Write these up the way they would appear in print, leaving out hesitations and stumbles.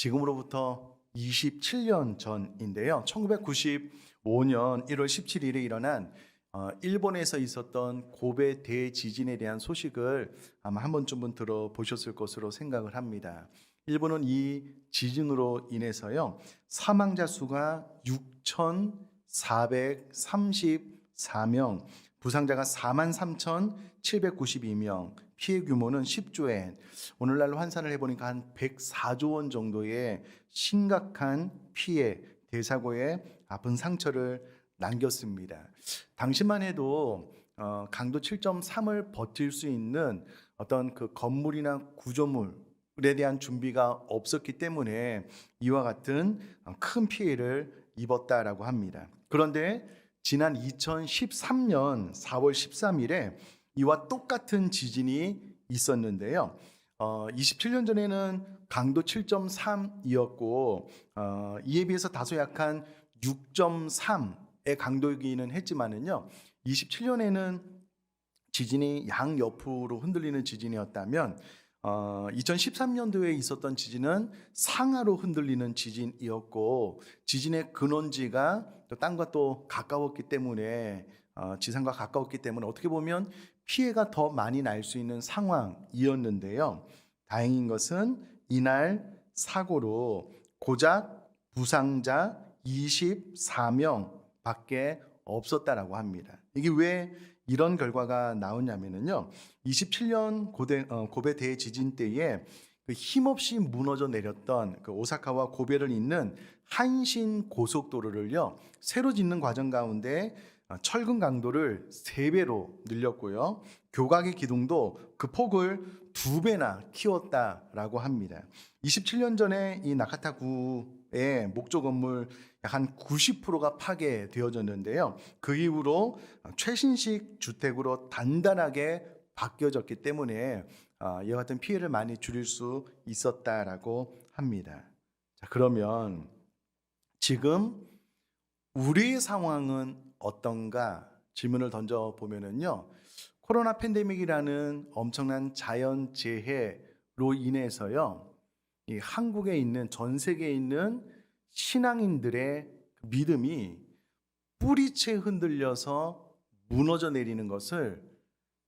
지금으로부터 27년 전인데요. 1995년 1월 17일에 일어난 일본에서 있었던 고베 대지진에 대한 소식을 아마 한 번쯤은 들어보셨을 것으로 생각을 합니다. 일본은 이 지진으로 인해서요, 사망자 수가 6,434명, 부상자가 43,792명, 피해 규모는 10조엔, 오늘날로 환산을 해보니까 한 104조 원 정도의 심각한 피해, 대사고의 아픈 상처를 남겼습니다. 당시만 해도 강도 7.3을 버틸 수 있는 어떤 그 건물이나 구조물에 대한 준비가 없었기 때문에 이와 같은 큰 피해를 입었다라고 합니다. 그런데 지난 2013년 4월 13일에 이와 똑같은 지진이 있었는데요. 27년 전에는 강도 7.3이었고 이에 비해서 다소 약한 6.3의 강도이기는 했지만은요. 27년에는 지진이 양옆으로 흔들리는 지진이었다면 2013년도에 있었던 지진은 상하로 흔들리는 지진이었고 지진의 근원지가 또 땅과 또 가까웠기 때문에 지상과 가까웠기 때문에 어떻게 보면 피해가 더 많이 날 수 있는 상황이었는데요. 다행인 것은 이날 사고로 고작 부상자 24명 밖에 없었다라고 합니다. 이게 왜 이런 결과가 나오냐면요. 27년 고베 대지진 때에 그 힘없이 무너져 내렸던 그 오사카와 고베를 잇는 한신 고속도로를요, 새로 짓는 과정 가운데 철근 강도를 3배로 늘렸고요. 교각의 기둥도 그 폭을 2배나 키웠다라고 합니다. 27년 전에 이 나카타구의 목조 건물 약 한 90%가 파괴되어졌는데요. 그 이후로 최신식 주택으로 단단하게 바뀌어졌기 때문에 이와 같은 피해를 많이 줄일 수 있었다라고 합니다. 자, 그러면 지금 우리의 상황은 어떤가 질문을 던져 보면은요. 코로나 팬데믹이라는 엄청난 자연 재해로 인해서요. 이 한국에 있는 전 세계에 있는 신앙인들의 믿음이 뿌리채 흔들려서 무너져 내리는 것을,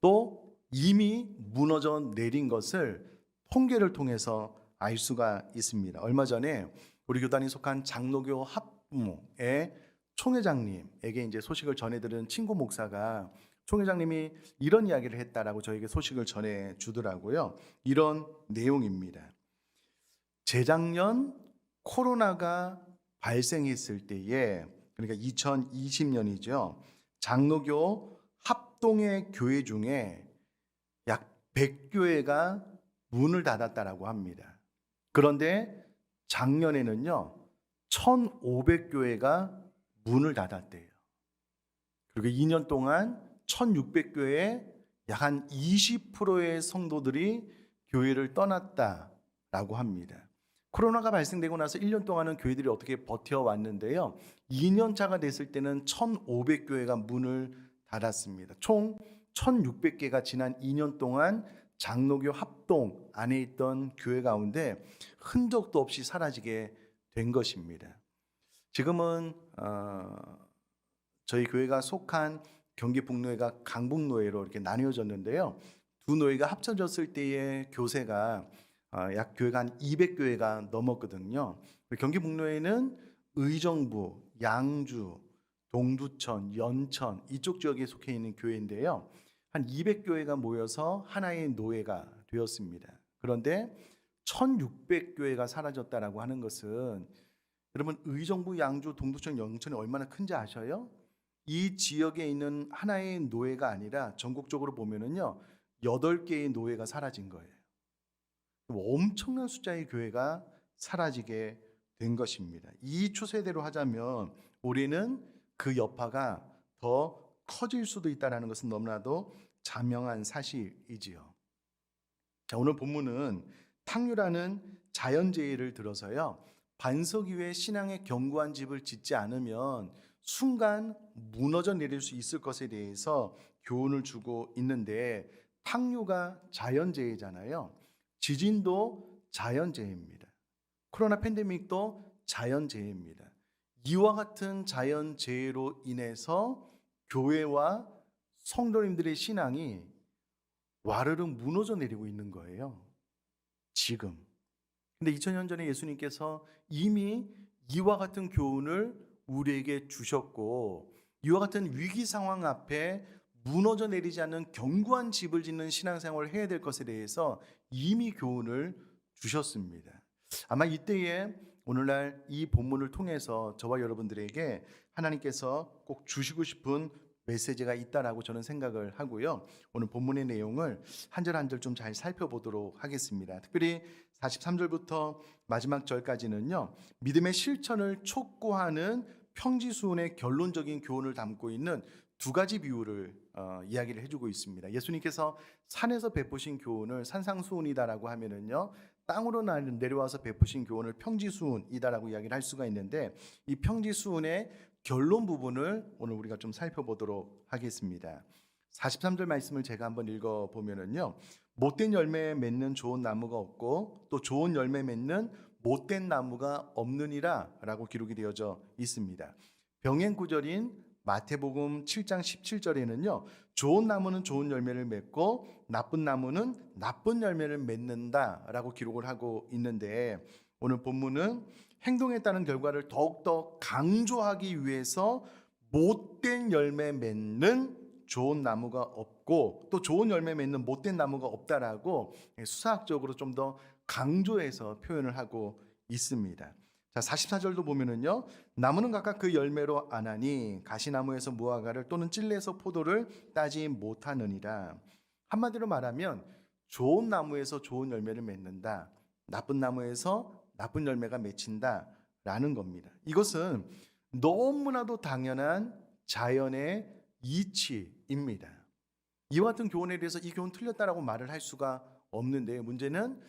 또 이미 무너져 내린 것을 통계를 통해서 알 수가 있습니다. 얼마 전에 우리 교단이 속한 장로교 합부모의 총회장님에게 이제 소식을 전해들은 친구 목사가, 총회장님이 이런 이야기를 했다라고 저에게 소식을 전해 주더라고요. 이런 내용입니다. 재작년 코로나가 발생했을 때에, 그러니까 2020년이죠. 장로교 합동의 교회 중에 약 100교회가 문을 닫았다라고 합니다. 그런데 작년에는요, 1,500교회가 문을 닫았대요. 그리고 2년 동안 1,600교회 약 한 20%의 성도들이 교회를 떠났다라고 합니다. 코로나가 발생되고 나서 1년 동안은 교회들이 어떻게 버텨왔는데요. 2년 차가 됐을 때는 1,500교회가 문을 닫았습니다. 총 1,600개가 지난 2년 동안 장로교 합동 안에 있던 교회 가운데 흔적도 없이 사라지게 된 것입니다. 지금은 저희 교회가 속한 경기북로회가 강북노회로 이렇게 나뉘어졌는데요. 두 노회가 합쳐졌을 때의 교세가 약 교회가 한 200교회가 넘었거든요. 경기북로회는 의정부, 양주, 동두천, 연천 이쪽 지역에 속해 있는 교회인데요. 한 200교회가 모여서 하나의 노회가 되었습니다. 그런데 1,600교회가 사라졌다라고 하는 것은, 여러분 의정부, 양주, 동두천, 연천이 얼마나 큰지 아셔요? 이 지역에 있는 하나의 노회가 아니라 전국적으로 보면은요, 8개의 노회가 사라진 거예요. 엄청난 숫자의 교회가 사라지게 된 것입니다. 이 추세대로 하자면 우리는 그 여파가 더 커질 수도 있다는 것은 너무나도 자명한 사실이지요. 자, 오늘 본문은 탕류라는 자연재해를 들어서요, 반석 위에 신앙의 견고한 집을 짓지 않으면 순간 무너져 내릴 수 있을 것에 대해서 교훈을 주고 있는데, 탕류가 자연재해잖아요. 지진도 자연재해입니다. 코로나 팬데믹도 자연재해입니다. 이와 같은 자연재해로 인해서 교회와 성도님들의 신앙이 와르르 무너져 내리고 있는 거예요. 지금. 근데 2000년 전에 예수님께서 이미 이와 같은 교훈을 우리에게 주셨고, 이와 같은 위기 상황 앞에 무너져 내리지 않는 견고한 집을 짓는 신앙생활을 해야 될 것에 대해서 이미 교훈을 주셨습니다. 아마 이때에 오늘날 이 본문을 통해서 저와 여러분들에게 하나님께서 꼭 주시고 싶은 메시지가 있다라고 저는 생각을 하고요. 오늘 본문의 내용을 한 절 한 절 좀 잘 살펴보도록 하겠습니다. 특별히 43절부터 마지막 절까지는요, 믿음의 실천을 촉구하는 평지수훈의 결론적인 교훈을 담고 있는 두 가지 비유를 이야기를 해주고 있습니다. 예수님께서 산에서 베푸신 교훈을 산상수훈이다라고 하면은요, 땅으로 내려와서 베푸신 교훈을 평지수훈이다라고 이야기를 할 수가 있는데, 이 평지수훈의 결론 부분을 오늘 우리가 좀 살펴보도록 하겠습니다. 43절 말씀을 제가 한번 읽어보면은요, 못된 열매 맺는 좋은 나무가 없고 또 좋은 열매 맺는 못된 나무가 없느니라 라고 기록이 되어져 있습니다. 병행 구절인 마태복음 7장 17절에는요, 좋은 나무는 좋은 열매를 맺고 나쁜 나무는 나쁜 열매를 맺는다 라고 기록을 하고 있는데, 오늘 본문은 행동에 따른 결과를 더욱더 강조하기 위해서 못된 열매 맺는 좋은 나무가 없고 또 좋은 열매 맺는 못된 나무가 없다라고 수사학적으로 좀 더 강조해서 표현을 하고 있습니다. 자, 44절도 보면은요, 나무는 각각 그 열매로 아나니 가시나무에서 무화과를 또는 찔레에서 포도를 따지 못하느니라. 한마디로 말하면 좋은 나무에서 좋은 열매를 맺는다, 나쁜 나무에서 나쁜 열매가 맺힌다라는 겁니다. 이것은 너무나도 당연한 자연의 이치입니다. 이와 같은 교훈에 대해서 이 교훈 틀렸다라고 말을 할 수가 없는데, 문제는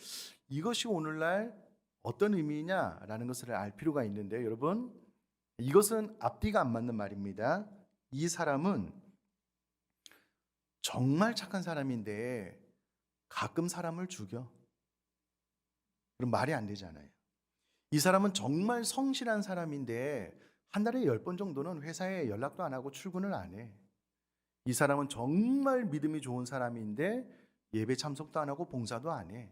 이것이 오늘날 어떤 의미냐라는 것을 알 필요가 있는데, 여러분, 이것은 앞뒤가 안 맞는 말입니다. 이 사람은 정말 착한 사람인데 가끔 사람을 죽여. 그럼 말이 안 되잖아요. 이 사람은 정말 성실한 사람인데 한 달에 10번 정도는 회사에 연락도 안 하고 출근을 안 해. 이 사람은 정말 믿음이 좋은 사람인데 예배 참석도 안 하고 봉사도 안 해.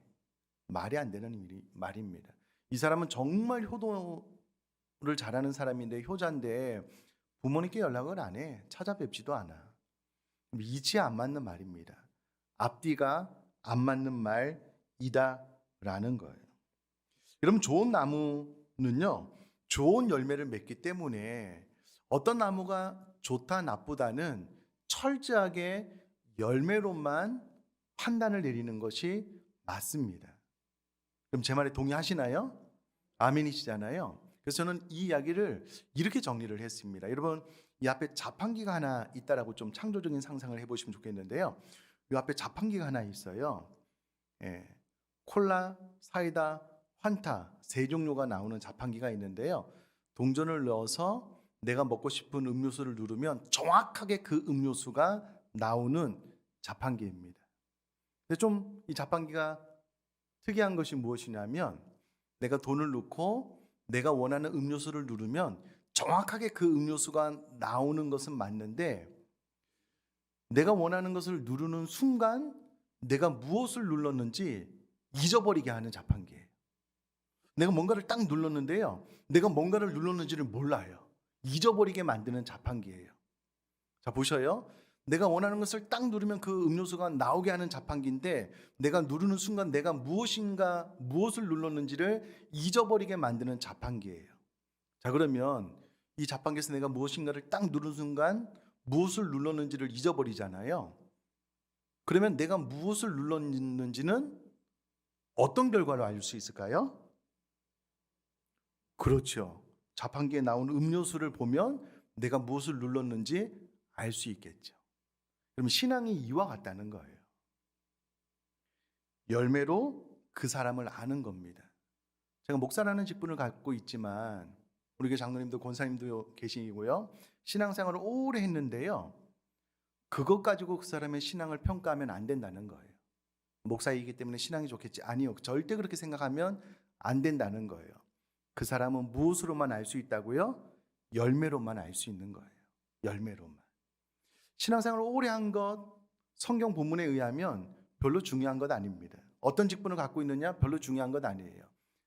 말이 안 되는 말입니다. 이 사람은 정말 효도를 잘하는 사람인데 효자인데 부모님께 연락을 안 해. 찾아뵙지도 않아. 이치에 안 맞는 말입니다. 앞뒤가 안 맞는 말이다라는 거예요. 여러분, 좋은 나무는요, 좋은 열매를 맺기 때문에 어떤 나무가 좋다 나쁘다는 철저하게 열매로만 판단을 내리는 것이 맞습니다. 그럼 제 말에 동의하시나요? 아멘이시잖아요. 그래서 저는 이 이야기를 이렇게 정리를 했습니다. 여러분, 이 앞에 자판기가 하나 있다라고 좀 창조적인 상상을 해보시면 좋겠는데요. 이 앞에 자판기가 하나 있어요. 콜라, 사이다, 환타 세 종류가 나오는 자판기가 있는데요. 동전을 넣어서 내가 먹고 싶은 음료수를 누르면 정확하게 그 음료수가 나오는 자판기입니다. 근데 좀 이 자판기가 특이한 것이 무엇이냐면, 내가 돈을 넣고 내가 원하는 음료수를 누르면 정확하게 그 음료수가 나오는 것은 맞는데, 내가 원하는 것을 누르는 순간 내가 무엇을 눌렀는지 잊어버리게 하는 자판기예요. 내가 뭔가를 딱 눌렀는데요, 내가 뭔가를 눌렀는지를 몰라요. 잊어버리게 만드는 자판기예요. 자, 보셔요. 내가 원하는 것을 딱 누르면 그 음료수가 나오게 하는 자판기인데, 내가 누르는 순간 내가 무엇을 눌렀는지를 잊어버리게 만드는 자판기예요. 자, 그러면 이 자판기에서 내가 무엇인가를 딱 누르는 순간 무엇을 눌렀는지를 잊어버리잖아요. 그러면 내가 무엇을 눌렀는지는 어떤 결과를 알 수 있을까요? 그렇죠. 자판기에 나온 음료수를 보면 내가 무엇을 눌렀는지 알 수 있겠죠. 그럼 신앙이 이와 같다는 거예요. 열매로 그 사람을 아는 겁니다. 제가 목사라는 직분을 갖고 있지만 우리 교회 장로님도 권사님도 계시고요, 신앙생활을 오래 했는데요, 그것 가지고 그 사람의 신앙을 평가하면 안 된다는 거예요. 목사이기 때문에 신앙이 좋겠지? 아니요, 절대 그렇게 생각하면 안 된다는 거예요. 그 사람은 무엇으로만 알 수 있다고요? 열매로만 알 수 있는 거예요. 열매로만. 신앙생활을 오래 한 것, 성경 본문에 의하면 별로 중요한 것 아닙니다. 어떤 직분을 갖고 있느냐 별로 중요한 것 아니에요.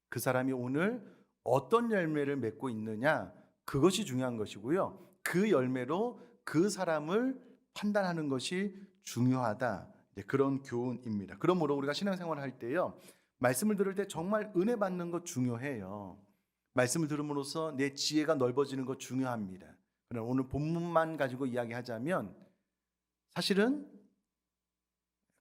그 사람이 오늘 어떤 열매를 맺고 있느냐, 그것이 중요한 것이고요. 그 열매로 그 사람을 판단하는 것이 중요하다. 그런 교훈입니다. 그러므로 우리가 신앙생활을 할 때요, 말씀을 들을 때 정말 은혜 받는 것 중요해요. 말씀을 들음으로써 내 지혜가 넓어지는 것 중요합니다. 그러나 오늘 본문만 가지고 이야기하자면 사실은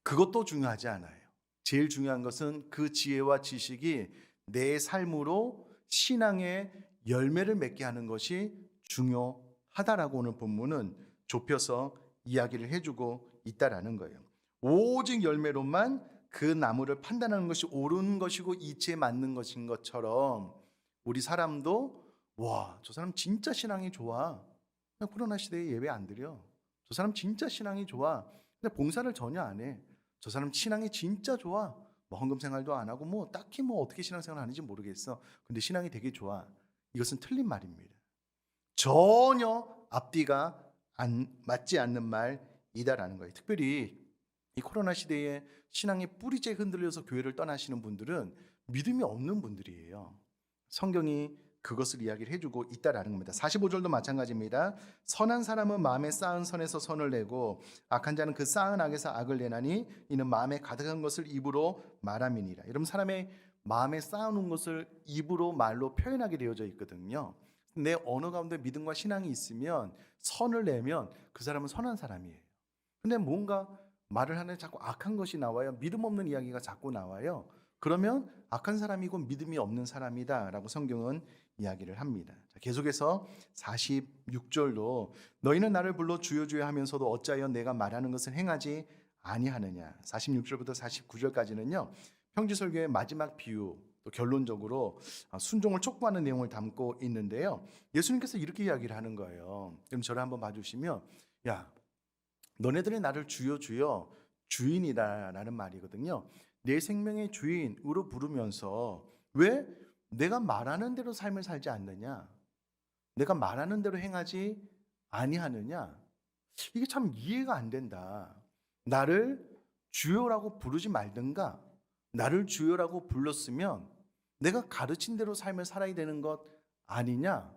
그것도 중요하지 않아요. 제일 중요한 것은 그 지혜와 지식이 내 삶으로 신앙의 열매를 맺게 하는 것이 중요하다라고 오늘 본문은 좁혀서 이야기를 해주고 있다라는 거예요. 오직 열매로만 그 나무를 판단하는 것이 옳은 것이고 이치에 맞는 것인 것처럼 우리 사람도 와, 저 사람 진짜 신앙이 좋아. 코로나 시대에 예배 안 드려. 저 사람 진짜 신앙이 좋아. 근데 봉사를 전혀 안 해. 저 사람 신앙이 진짜 좋아. 뭐 헌금 생활도 안 하고 뭐 딱히 뭐 어떻게 신앙생활 하는지 모르겠어. 근데 신앙이 되게 좋아. 이것은 틀린 말입니다. 전혀 앞뒤가 맞지 않는 말이다라는 거예요. 특별히 이 코로나 시대에 신앙의 뿌리째 흔들려서 교회를 떠나시는 분들은 믿음이 없는 분들이에요. 성경이 그것을 이야기를 해주고 있다라는 겁니다. 45절도 마찬가지입니다. 선한 사람은 마음에 쌓은 선에서 선을 내고 악한 자는 그 쌓은 악에서 악을 내나니 이는 마음에 가득한 것을 입으로 말함이니라. 여러분, 사람의 마음에 쌓아놓은 것을 입으로 말로 표현하게 되어져 있거든요. 내 언어 가운데 믿음과 신앙이 있으면 선을 내면 그 사람은 선한 사람이에요. 근데 뭔가 말을 하는데 자꾸 악한 것이 나와요. 믿음 없는 이야기가 자꾸 나와요. 그러면 악한 사람이고 믿음이 없는 사람이다 라고 성경은 이야기를 합니다. 계속해서 46절도 너희는 나를 불러 주여 주여 하면서도 어찌하여 내가 말하는 것을 행하지 아니하느냐. 46절부터 49절까지는요 평지설교의 마지막 비유, 또 결론적으로 순종을 촉구하는 내용을 담고 있는데요, 예수님께서 이렇게 이야기를 하는 거예요. 그럼 저를 한번 봐주시면, 야, 너네들이 나를 주여 주여 주인이다라는 말이거든요. 내 생명의 주인으로 부르면서 왜 내가 말하는 대로 삶을 살지 않느냐, 내가 말하는 대로 행하지 아니하느냐, 이게 참 이해가 안 된다. 나를 주여라고 부르지 말든가, 나를 주여라고 불렀으면 내가 가르친 대로 삶을 살아야 되는 것 아니냐,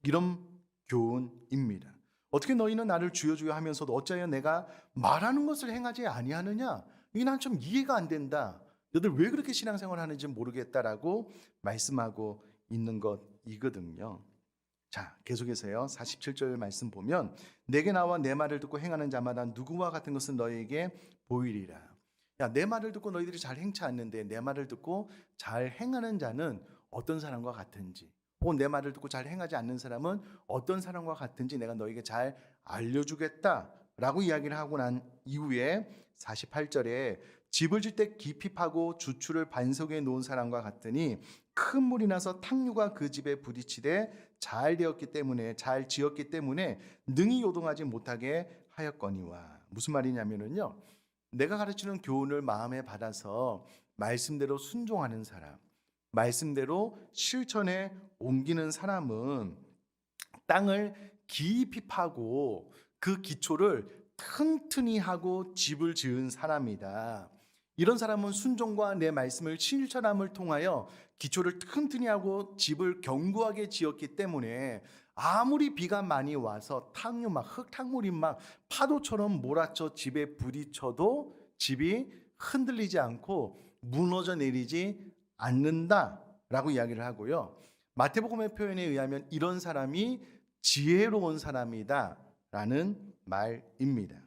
이런 교훈입니다. 어떻게 너희는 나를 주여 주여 하면서도 어찌하여 내가 말하는 것을 행하지 아니하느냐, 이게 난 좀 이해가 안 된다. 너희들 왜 그렇게 신앙생활 하는지 모르겠다라고 말씀하고 있는 것이거든요. 자, 계속해서요 47절 말씀 보면 내게 나와 내 말을 듣고 행하는 자마다 누구와 같은 것은 너희에게 보이리라. 야, 내 말을 듣고 너희들이 잘 행치 않는데 내 말을 듣고 잘 행하는 자는 어떤 사람과 같은지, 혹은 내 말을 듣고 잘 행하지 않는 사람은 어떤 사람과 같은지 내가 너에게 잘 알려주겠다라고 이야기를 하고 난 이후에 48절에 집을 질 때 깊이 파고 주추를 반석에 놓은 사람과 같으니 큰 물이 나서 탕류가 그 집에 부딪히되 잘 지었기 때문에 능히 요동하지 못하게 하였거니와. 무슨 말이냐면요, 내가 가르치는 교훈을 마음에 받아서 말씀대로 순종하는 사람, 말씀대로 실천에 옮기는 사람은 땅을 깊이 파고 그 기초를 튼튼히 하고 집을 지은 사람이다. 이런 사람은 순종과 내 말씀을 실천함을 통하여 기초를 튼튼히 하고 집을 견고하게 지었기 때문에 아무리 비가 많이 와서 탕류 막 흙탕물이 막 파도처럼 몰아쳐 집에 부딪혀도 집이 흔들리지 않고 무너져 내리지 않는다라고 이야기를 하고요. 마태복음의 표현에 의하면 이런 사람이 지혜로운 사람이다라는 말입니다.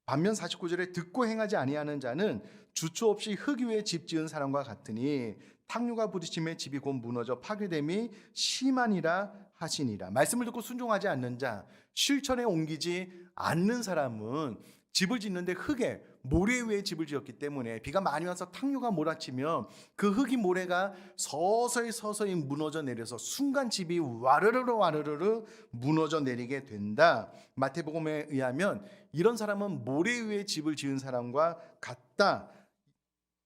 반면 49절에 듣고 행하지 아니하는 자는 주초 없이 흙 위에 집 지은 사람과 같으니 탕류가 부딪힘에 집이 곧 무너져 파괴됨이 심하니라 하시니라. 말씀을 듣고 순종하지 않는 자, 실천에 옮기지 않는 사람은 집을 짓는데 흙에 모래 위에 집을 지었기 때문에 비가 많이 와서 탕류가 몰아치면 그 흙이 모래가 서서히 무너져 내려서 순간 집이 와르르르 무너져 내리게 된다. 마태복음에 의하면 이런 사람은 모래 위에 집을 지은 사람과 같다.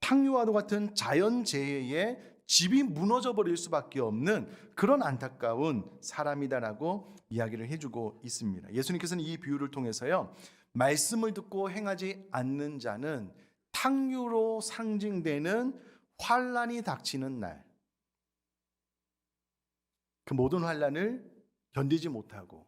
탕류와도 같은 자연재해에 집이 무너져 버릴 수밖에 없는 그런 안타까운 사람이다라고 이야기를 해주고 있습니다. 예수님께서는 이 비유를 통해서요, 말씀을 듣고 행하지 않는 자는 탕류로 상징되는 환난이 닥치는 날, 그 모든 환난을 견디지 못하고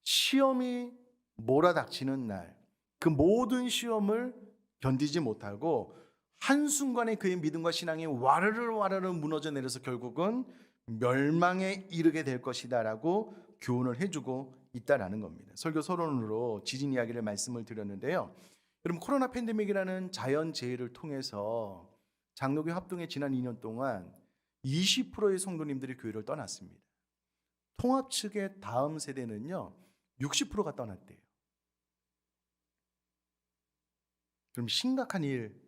시험이 몰아닥치는 날, 그 모든 시험을 견디지 못하고 한순간에 그의 믿음과 신앙이 와르르 무너져 내려서 결국은 멸망에 이르게 될 것이다라고 교훈을 해주고 있다라는 겁니다. 설교 서론으로 지진 이야기를 말씀을 드렸는데요. 여러분, 코로나 팬데믹이라는 자연재해를 통해서 장로교 합동에 지난 2년 동안 20%의 성도님들이 교회를 떠났습니다. 통합 측의 다음 세대는요 60%가 떠났대요. 그럼 심각한 일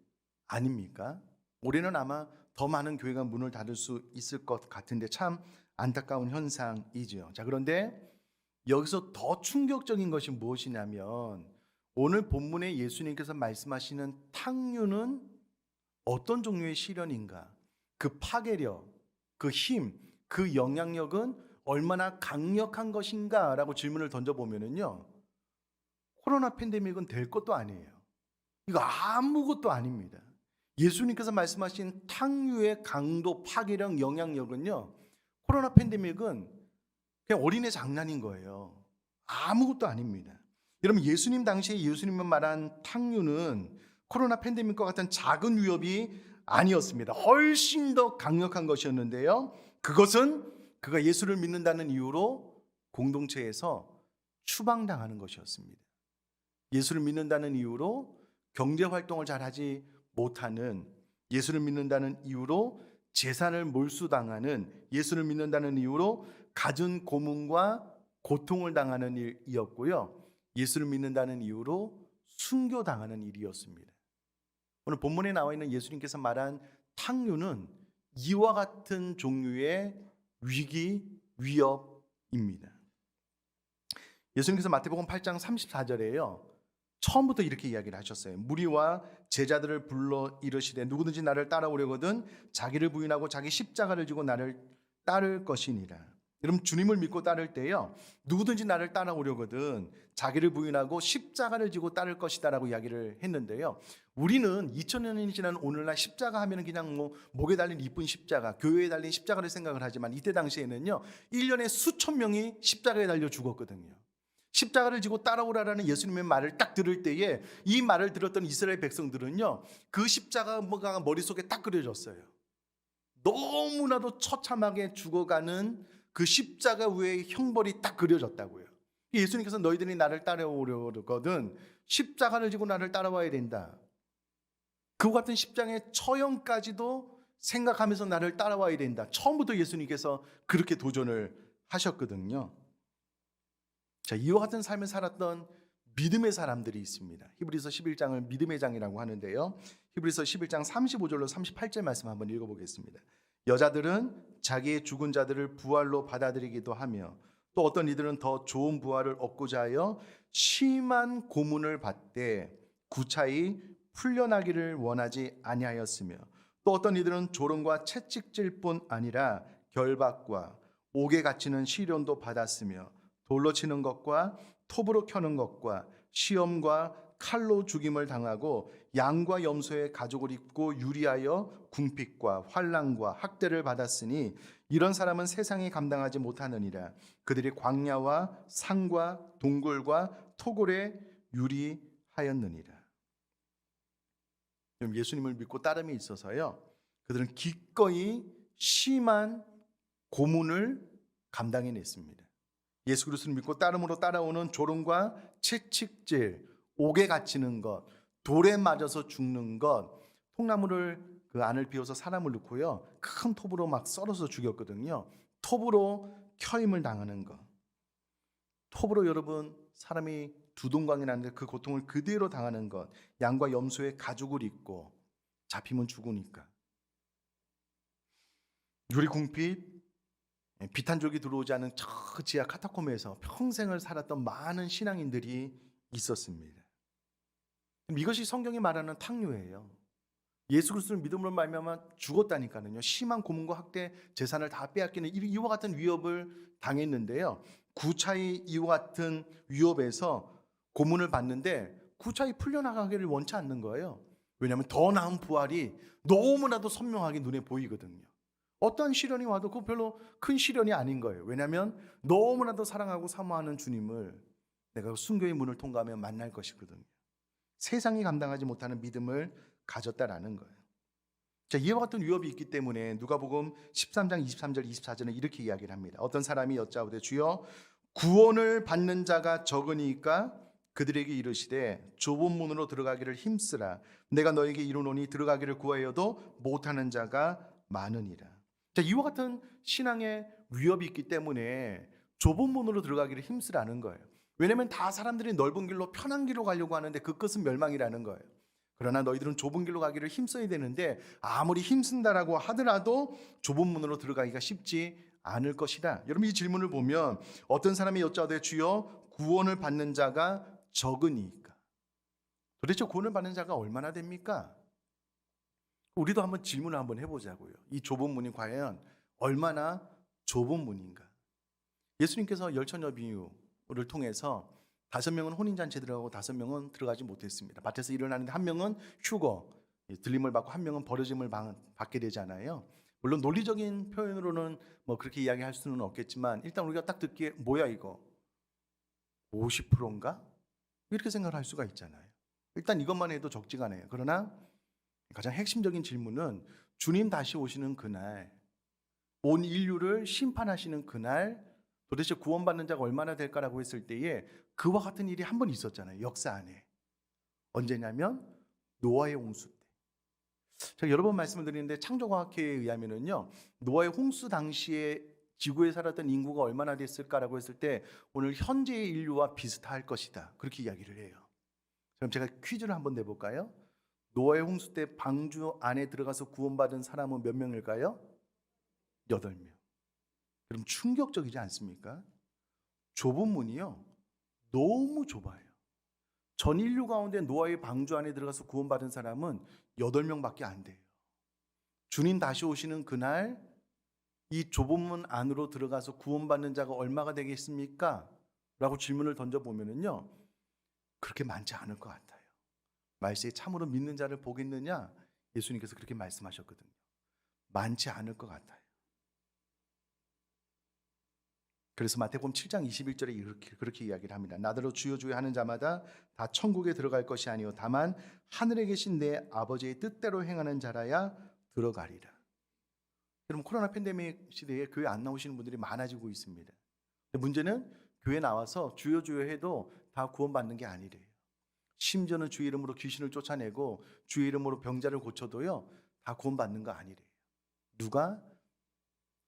아닙니까? 올해는 아마 더 많은 교회가 문을 닫을 수 있을 것 같은데 참 안타까운 현상이죠. 자, 그런데 여기서 더 충격적인 것이 무엇이냐면 오늘 본문에 예수님께서 말씀하시는 탕류는 어떤 종류의 시련인가? 그 파괴력, 그 힘, 그 영향력은 얼마나 강력한 것인가? 라고 질문을 던져보면요, 코로나 팬데믹은 될 것도 아니에요. 이거 아무것도 아닙니다. 예수님께서 말씀하신 탕류의 강도, 파괴력, 영향력은요, 코로나 팬데믹은 그냥 어린애 장난인 거예요. 아무것도 아닙니다. 여러분, 예수님 당시에 예수님은 말한 탕류는 코로나 팬데믹과 같은 작은 위협이 아니었습니다. 훨씬 더 강력한 것이었는데요, 그것은 그가 예수를 믿는다는 이유로 공동체에서 추방당하는 것이었습니다. 예수를 믿는다는 이유로 경제활동을 잘하지 못하는, 예수를 믿는다는 이유로 재산을 몰수당하는, 예수를 믿는다는 이유로 갖은 고문과 고통을 당하는 일이었고요, 예수를 믿는다는 이유로 순교당하는 일이었습니다. 오늘 본문에 나와 있는 예수님께서 말한 탕류는 이와 같은 종류의 위기, 위협입니다. 예수님께서 마태복음 8장 34절에요 처음부터 이렇게 이야기를 하셨어요. 무리와 제자들을 불러 이르시되 누구든지 나를 따라오려거든 자기를 부인하고 자기 십자가를 지고 나를 따를 것이니라. 여러분, 주님을 믿고 따를 때요, 누구든지 나를 따라오려거든 자기를 부인하고 십자가를 지고 따를 것이다 라고 이야기를 했는데요, 우리는 2000년이 지난 오늘날 십자가 하면 그냥 목에 달린 이쁜 십자가, 교회에 달린 십자가를 생각을 하지만 이때 당시에는요 1년에 수천 명이 십자가에 달려 죽었거든요. 십자가를 지고 따라오라라는 예수님의 말을 딱 들을 때에 이 말을 들었던 이스라엘 백성들은요 그 십자가가 머릿속에 딱 그려졌어요. 너무나도 처참하게 죽어가는 그 십자가 위에 형벌이 딱 그려졌다고요. 예수님께서 너희들이 나를 따라오려거든 십자가를 지고 나를 따라와야 된다. 그와 같은 십자가의 처형까지도 생각하면서 나를 따라와야 된다. 처음부터 예수님께서 그렇게 도전을 하셨거든요. 자, 이와 같은 삶을 살았던 믿음의 사람들이 있습니다. 히브리서 11장을 믿음의 장이라고 하는데요, 히브리서 11장 35절로 38절 말씀 한번 읽어보겠습니다. 여자들은 자기의 죽은 자들을 부활로 받아들이기도 하며 또 어떤 이들은 더 좋은 부활을 얻고자 하여 심한 고문을 받되 구차히 풀려나기를 원하지 아니하였으며 또 어떤 이들은 조롱과 채찍질 뿐 아니라 결박과 옥에 갇히는 시련도 받았으며 돌로 치는 것과 톱으로 켜는 것과 시험과 칼로 죽임을 당하고 양과 염소의 가죽을 입고 유리하여 궁핍과 환난과 학대를 받았으니 이런 사람은 세상이 감당하지 못하느니라. 그들이 광야와 산과 동굴과 토굴에 유리하였느니라. 예수님을 믿고 따름에 있어서요, 그들은 기꺼이 심한 고문을 감당해냈습니다. 예수 그리스도를 믿고 따름으로 따라오는 조롱과 채찍질, 옥에 갇히는 것, 돌에 맞아서 죽는 것, 통나무를 그 안을 비워서 사람을 넣고요 큰 톱으로 막 썰어서 죽였거든요. 톱으로 켜임을 당하는 것, 톱으로 여러분 사람이 두동강이 나는데 그 고통을 그대로 당하는 것, 양과 염소의 가죽을 입고 잡히면 죽으니까 유리궁핍, 비탄족이 들어오지 않은 저 지하 카타콤에서 평생을 살았던 많은 신앙인들이 있었습니다. 이것이 성경이 말하는 탕류예요. 예수 그리스도를 믿음으로 말미암아 죽었다니까요. 심한 고문과 학대, 재산을 다 빼앗기는 이와 같은 위협을 당했는데요. 구차히 이와 같은 위협에서 고문을 받는데 구차히 풀려나가기를 원치 않는 거예요. 왜냐하면 더 나은 부활이 너무나도 선명하게 눈에 보이거든요. 어떤 시련이 와도 그거 별로 큰 시련이 아닌 거예요. 왜냐하면 너무나도 사랑하고 사모하는 주님을 내가 순교의 문을 통과하며 만날 것이거든요. 세상이 감당하지 못하는 믿음을 가졌다라는 거예요. 자, 이와 같은 위협이 있기 때문에 누가복음 13장 23절 24절은 이렇게 이야기를 합니다. 어떤 사람이 여짜오되 주여 구원을 받는 자가 적으니까 그들에게 이르시되 좁은 문으로 들어가기를 힘쓰라. 내가 너에게 이르노니 들어가기를 구하여도 못하는 자가 많으니라. 자, 이와 같은 신앙의 위협이 있기 때문에 좁은 문으로 들어가기를 힘쓰라는 거예요. 왜냐하면 다 사람들이 넓은 길로 편한 길로 가려고 하는데 그 끝은 멸망이라는 거예요. 그러나 너희들은 좁은 길로 가기를 힘써야 되는데 아무리 힘쓴다라고 하더라도 좁은 문으로 들어가기가 쉽지 않을 것이다. 여러분, 이 질문을 보면 어떤 사람이 여짜오되 주여 구원을 받는 자가 적으니까. 도대체 구원을 받는 자가 얼마나 됩니까? 우리도 한번 질문을 한번 해보자고요. 이 좁은 문이 과연 얼마나 좁은 문인가? 예수님께서 열처녀 비유를 통해서 5명은 혼인잔치에 들어가고 5명은 들어가지 못했습니다. 밭에서 일을 하는데 1명은 휴거, 들림을 받고 1명은 버려짐을 받게 되잖아요. 물론 논리적인 표현으로는 뭐 그렇게 이야기할 수는 없겠지만 일단 우리가 딱 듣기에 뭐야 이거 50%인가? 이렇게 생각을 할 수가 있잖아요. 일단 이것만 해도 적지가 않아요. 그러나 가장 핵심적인 질문은 주님 다시 오시는 그날, 온 인류를 심판하시는 그날 도대체 구원받는 자가 얼마나 될까라고 했을 때에 그와 같은 일이 한 번 있었잖아요. 역사 안에. 언제냐면 노아의 홍수 때. 제가 여러 번 말씀을 드리는데 창조과학회에 의하면은요, 노아의 홍수 당시에 지구에 살았던 인구가 얼마나 됐을까라고 했을 때 오늘 현재의 인류와 비슷할 것이다. 그렇게 이야기를 해요. 그럼 제가 퀴즈를 한번 내볼까요? 노아의 홍수 때 방주 안에 들어가서 구원받은 사람은 몇 명일까요? 8명. 그럼 충격적이지 않습니까? 좁은 문이요, 너무 좁아요. 전 인류 가운데 노아의 방주 안에 들어가서 구원받은 사람은 8명밖에 안 돼요. 주님 다시 오시는 그날 이 좁은 문 안으로 들어가서 구원받는 자가 얼마가 되겠습니까? 라고 질문을 던져보면요, 그렇게 많지 않을 것 같아요. 말세에 참으로 믿는 자를 보겠느냐? 예수님께서 그렇게 말씀하셨거든요. 많지 않을 것 같아요. 그래서 마태복음 7장 21절에 그렇게 이야기를 합니다. 나더러 주여 주여 하는 자마다 다 천국에 들어갈 것이 아니요 다만 하늘에 계신 내 아버지의 뜻대로 행하는 자라야 들어가리라. 여러분, 코로나 팬데믹 시대에 교회 안 나오시는 분들이 많아지고 있습니다. 문제는 교회 나와서 주여 주여 해도 다 구원받는 게 아니래요. 심지어는 주의 이름으로 귀신을 쫓아내고 주의 이름으로 병자를 고쳐도요, 다 구원받는 거 아니래요. 누가?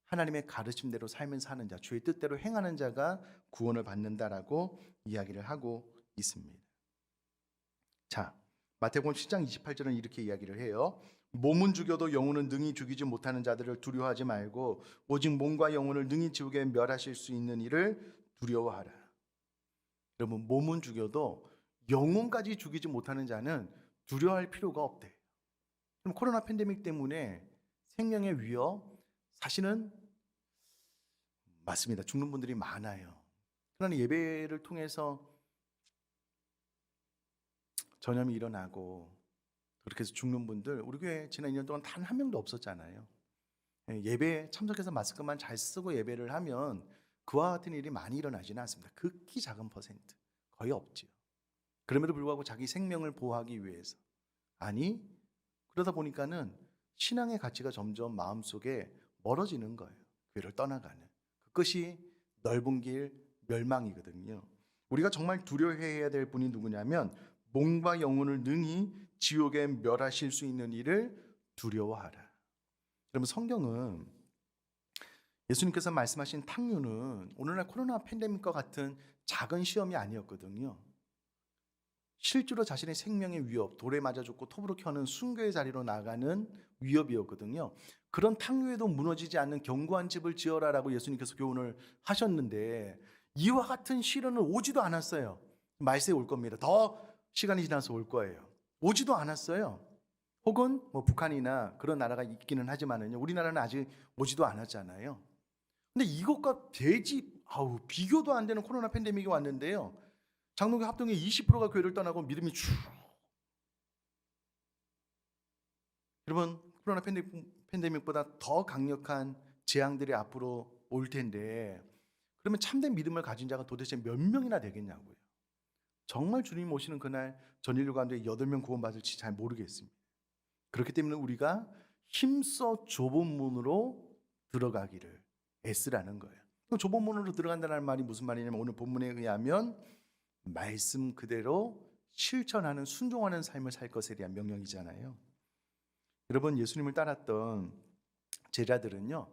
하나님의 가르침대로 삶을 사는 자, 주의 뜻대로 행하는 자가 구원을 받는다라고 이야기를 하고 있습니다. 자, 마태복음 10장 28절은 이렇게 이야기를 해요. 몸은 죽여도 영혼은 능히 죽이지 못하는 자들을 두려워하지 말고 오직 몸과 영혼을 능히 지옥에 멸하실 수 있는 이를 두려워하라. 여러분, 몸은 죽여도 영혼까지 죽이지 못하는 자는 두려워할 필요가 없대. 그럼 코로나 팬데믹 때문에 생명의 위협, 사실은 맞습니다. 죽는 분들이 많아요. 그러나 예배를 통해서 전염이 일어나고 그렇게 해서 죽는 분들, 우리 교회 지난 2년 동안 단 한 명도 없었잖아요. 예배에 참석해서 마스크만 잘 쓰고 예배를 하면 그와 같은 일이 많이 일어나지는 않습니다. 극히 작은 퍼센트, 거의 없지요. 그럼에도 불구하고 자기 생명을 보호하기 위해서, 아니 그러다 보니까는 신앙의 가치가 점점 마음속에 멀어지는 거예요. 교회를 떠나가는. 그것이 넓은 길 멸망이거든요. 우리가 정말 두려워해야 될 분이 누구냐면 몸과 영혼을 능히 지옥에 멸하실 수 있는 이를 두려워하라. 여러분, 성경은 예수님께서 말씀하신 탕류는 오늘날 코로나 팬데믹과 같은 작은 시험이 아니었거든요. 실제로 자신의 생명의 위협, 돌에 맞아 죽고 톱으로 켜는 순교의 자리로 나가는 위협이었거든요. 그런 탕류에도 무너지지 않는 견고한 집을 지어라라고 예수님께서 교훈을 하셨는데 이와 같은 시련은 오지도 않았어요. 말세에 올 겁니다. 더 시간이 지나서 올 거예요. 오지도 않았어요. 혹은 뭐 북한이나 그런 나라가 있기는 하지만은요, 우리나라는 아직 오지도 않았잖아요. 근데 이것과 비교도 안 되는 코로나 팬데믹이 왔는데요. 장로교 합동의 20%가 교회를 떠나고 믿음이 쭉. 여러분, 코로나 팬데믹보다 더 강력한 재앙들이 앞으로 올 텐데, 그러면 참된 믿음을 가진 자가 도대체 몇 명이나 되겠냐고요. 정말 주님 오시는 그날 전 인류 가운데 8명 구원받을지 잘 모르겠습니다. 그렇기 때문에 우리가 힘써 좁은 문으로 들어가기를 애쓰라는 거예요. 좁은 문으로 들어간다는 말이 무슨 말이냐면, 오늘 본문에 의하면 말씀 그대로 실천하는, 순종하는 삶을 살 것에 대한 명령이잖아요. 여러분, 예수님을 따랐던 제자들은요,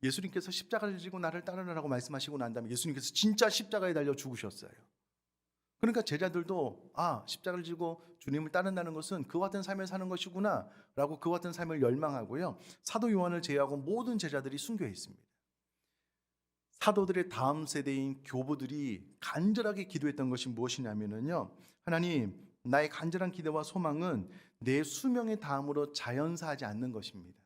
예수님께서 십자가를 지고 나를 따르라고 말씀하시고 난 다음에 예수님께서 진짜 십자가에 달려 죽으셨어요. 그러니까 제자들도 십자가를 지고 주님을 따른다는 것은 그와 같은 삶을 사는 것이구나 라고 그와 같은 삶을 열망하고요, 사도 요한을 제외하고 모든 제자들이 순교했습니다. 사도들의 다음 세대인 교부들이 간절하게 기도했던 것이 무엇이냐면요, 하나님, 나의 간절한 기대와 소망은 내 수명의 다음으로 자연사하지 않는 것입니다.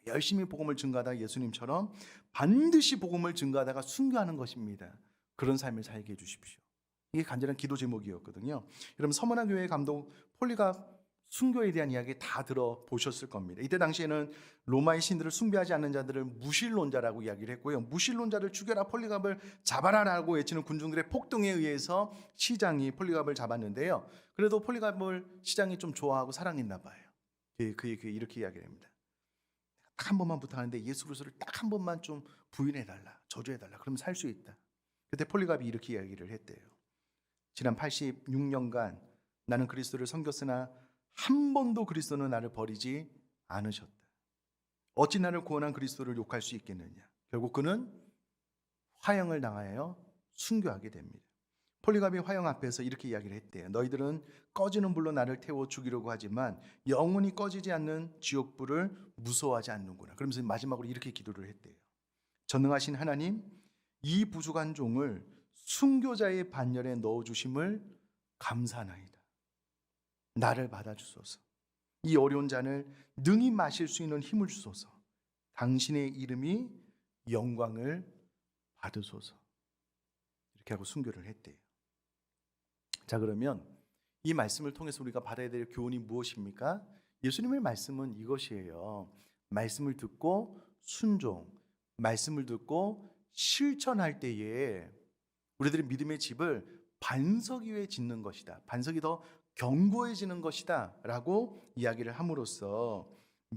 열심히 복음을 증거하다가 예수님처럼 반드시 복음을 증거하다가 순교하는 것입니다. 그런 삶을 살게 해주십시오. 이게 간절한 기도 제목이었거든요. 여러분, 서머나 교회의 감독 폴리갑 순교에 대한 이야기 다 들어보셨을 겁니다. 이때 당시에는 로마의 신들을 숭배하지 않는 자들을 무신론자라고 이야기를 했고요, 무신론자를 죽여라, 폴리갑을 잡아라라고 외치는 군중들의 폭동에 의해서 시장이 폴리갑을 잡았는데요, 그래도 폴리갑을 시장이 좀 좋아하고 사랑했나 봐요. 이렇게 이야기를 합니다. 딱 한 번만 부탁하는데 예수 그리스도를 딱 한 번만 좀 부인해달라, 저주해달라, 그러면 살 수 있다. 그때 폴리갑이 이렇게 이야기를 했대요. 지난 86년간 나는 그리스도를 섬겼으나 한 번도 그리스도는 나를 버리지 않으셨다. 어찌 나를 구원한 그리스도를 욕할 수 있겠느냐. 결국 그는 화형을 당하여 순교하게 됩니다. 폴리갑이 화형 앞에서 이렇게 이야기를 했대요. 너희들은 꺼지는 불로 나를 태워 죽이려고 하지만 영원히 꺼지지 않는 지옥불을 무서워하지 않는구나. 그러면서 마지막으로 이렇게 기도를 했대요. 전능하신 하나님, 이 부족한 종을 순교자의 반열에 넣어주심을 감사하나이다. 나를 받아주소서. 이 어려운 잔을 능히 마실 수 있는 힘을 주소서. 당신의 이름이 영광을 받으소서. 이렇게 하고 순교를 했대요. 자, 그러면 이 말씀을 통해서 우리가 받아야 될 교훈이 무엇입니까? 예수님의 말씀은 이것이에요. 말씀을 듣고 순종, 말씀을 듣고 실천할 때에 우리들의 믿음의 집을 반석 위에 짓는 것이다, 반석이 더 견고해지는 것이다 라고 이야기를 함으로써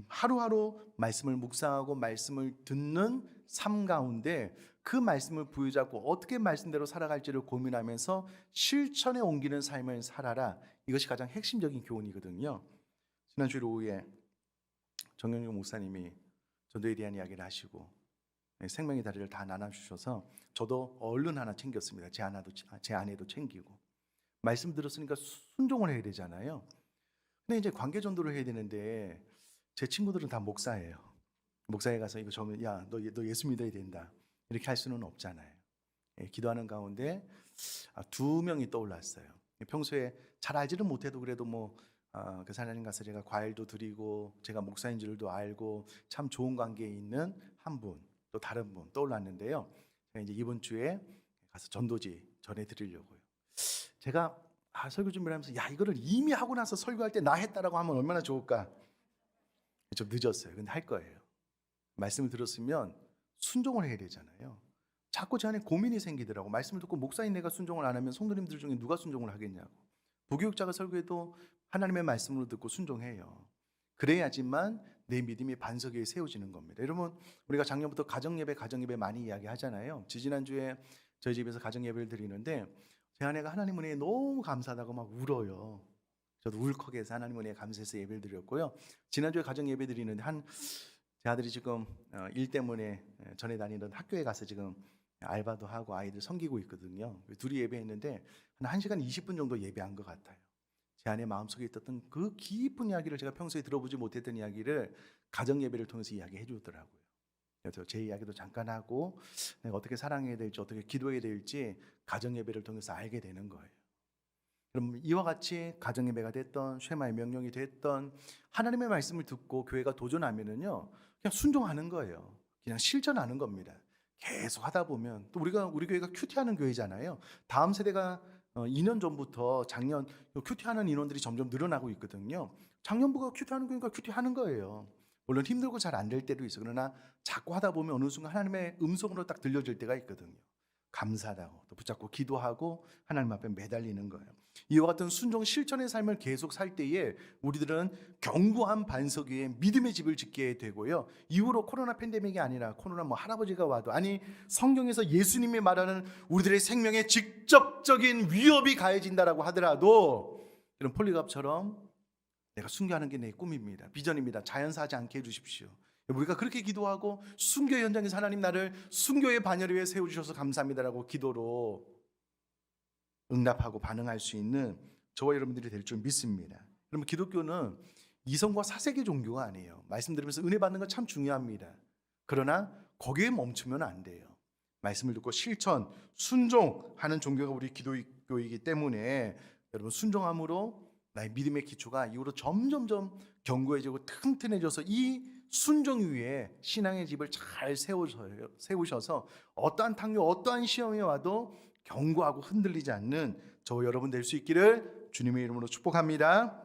하루하루 말씀을 묵상하고 말씀을 듣는 삶 가운데 그 말씀을 부여잡고 어떻게 말씀대로 살아갈지를 고민하면서 실천에 옮기는 삶을 살아라. 이것이 가장 핵심적인 교훈이거든요. 지난주 오후에 정영용 목사님이 전도에 대한 이야기를 하시고 생명의 다리를 다 나눠주셔서 저도 얼른 하나 챙겼습니다. 제 아내도 챙기고. 말씀 들었으니까 순종을 해야 되잖아요. 근데 이제 관계 전도를 해야 되는데 제 친구들은 다 목사예요. 목사에 가서 이거 저면 너 예수 믿어야 된다, 이렇게 할 수는 없잖아요. 기도하는 가운데 2명이 떠올랐어요. 평소에 잘 알지는 못해도 그래도 그 사장님 가서 제가 과일도 드리고 제가 목사인 줄도 알고 참 좋은 관계에 있는 한 분, 또 다른 분 떠올랐는데요. 제가 이제 이번 주에 가서 전도지 전해드리려고요. 제가 설교 준비를 하면서 이거를 이미 하고 나서 설교할 때 나 했다라고 하면 얼마나 좋을까. 좀 늦었어요. 근데 할 거예요. 말씀을 들었으면 순종을 해야 되잖아요. 자꾸 제 안에 고민이 생기더라고. 말씀을 듣고 목사인 내가 순종을 안 하면 성도님들 중에 누가 순종을 하겠냐고. 부교육자가 설교해도 하나님의 말씀으로 듣고 순종해요. 그래야지만 내 믿음이 반석 위에 세워지는 겁니다. 여러분, 우리가 작년부터 가정예배 많이 이야기하잖아요. 지난주에 저희 집에서 가정예배를 드리는데 제 아내가 하나님 은혜에 너무 감사하다고 막 울어요. 저도 울컥해서 하나님 은혜에 감사해서 예배를 드렸고요. 지난주에 가정예배 드리는데 제 아들이 지금 일 때문에 전에 다니던 학교에 가서 지금 알바도 하고 아이들 섬기고 있거든요. 둘이 예배했는데 한 1시간 20분 정도 예배한 것 같아요. 제 안에 마음속에 있었던 그 깊은 이야기를, 제가 평소에 들어보지 못했던 이야기를 가정예배를 통해서 이야기해 주더라고요. 그래서 제 이야기도 잠깐 하고 내가 어떻게 사랑해야 될지, 어떻게 기도해야 될지 가정예배를 통해서 알게 되는 거예요. 그럼 이와 같이 가정 예배가 됐던 쉐마의 명령이 됐던 하나님의 말씀을 듣고 교회가 도전하면은요 그냥 순종하는 거예요. 그냥 실천하는 겁니다. 계속 하다 보면 또 우리 교회가 큐티하는 교회잖아요. 다음 세대가 2년 전부터 작년 큐티하는 인원들이 점점 늘어나고 있거든요. 작년부가 큐티하는 교회가 큐티하는 거예요. 물론 힘들고 잘 안 될 때도 있어. 그러나 자꾸 하다 보면 어느 순간 하나님의 음성으로 딱 들려질 때가 있거든요. 감사하고 또 붙잡고 기도하고 하나님 앞에 매달리는 거예요. 이와 같은 순종 실천의 삶을 계속 살 때에 우리들은 견고한 반석 위에 믿음의 집을 짓게 되고요. 이후로 코로나 팬데믹이 아니라 코로나 할아버지가 와도 아니 성경에서 예수님이 말하는 우리들의 생명에 직접적인 위협이 가해진다라고 하더라도 이런 폴리갑처럼 내가 순교하는 게 내 꿈입니다. 비전입니다. 자연사하지 않게 해주십시오. 우리가 그렇게 기도하고 순교 현장에서 하나님 나를 순교의 반열 위에 세워주셔서 감사합니다라고 기도로 응답하고 반응할 수 있는 저와 여러분들이 될 줄 믿습니다. 그러면 기독교는 이성과 사색의 종교가 아니에요. 말씀드리면서 은혜 받는 건 참 중요합니다. 그러나 거기에 멈추면 안 돼요. 말씀을 듣고 실천, 순종하는 종교가 우리 기독교이기 때문에 여러분 순종함으로 나의 믿음의 기초가 이후로 점점점 견고해지고 튼튼해져서 이 순종 위에 신앙의 집을 잘 세우셔서 어떠한 탕료, 어떠한 시험이 와도 견고하고 흔들리지 않는 저와 여러분 될 수 있기를 주님의 이름으로 축복합니다.